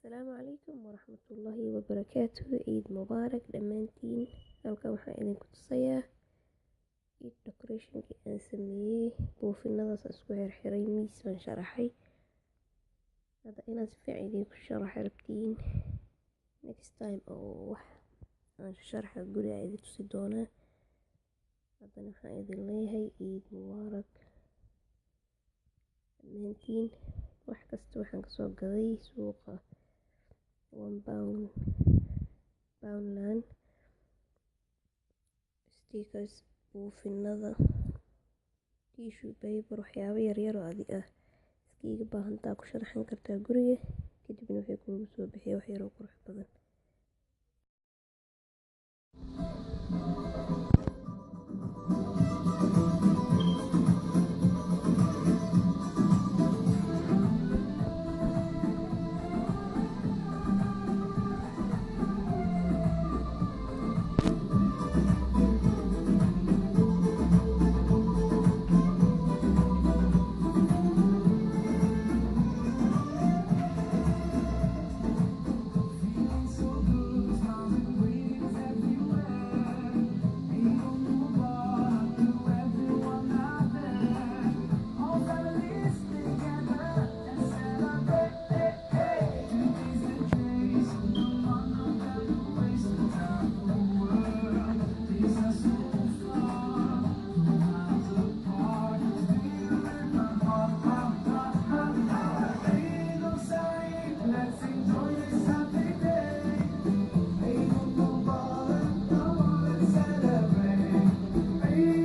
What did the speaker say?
Asalaamu calaykum waraxmatullaahi wabarakaatuhu. Ciid mubaarak dhammaantiin. Halkan waxaan idinku tusayaa ciid decorationkii aan sameeyey. Buufinadaas aan isku xirxiray, miis baan sharaxay. Hadda inaan si fiican idinku sharaxa rabtiin next time oo wax aan sharaxa guri aan idin tusi doonaa. haddana waxaan idin leeyahay ciid mubaarak dhammaantiin. wax kasta waxaan kasoo gaday suuqa Poundland. Stickers, buufinada, tissue paper, waxyaabo yaryar oo adi ah iskiiga baahantaa ku sharaxan kartaa guriga, kadibna waxay kuugu soo bixiya wax yar oo qurux badan.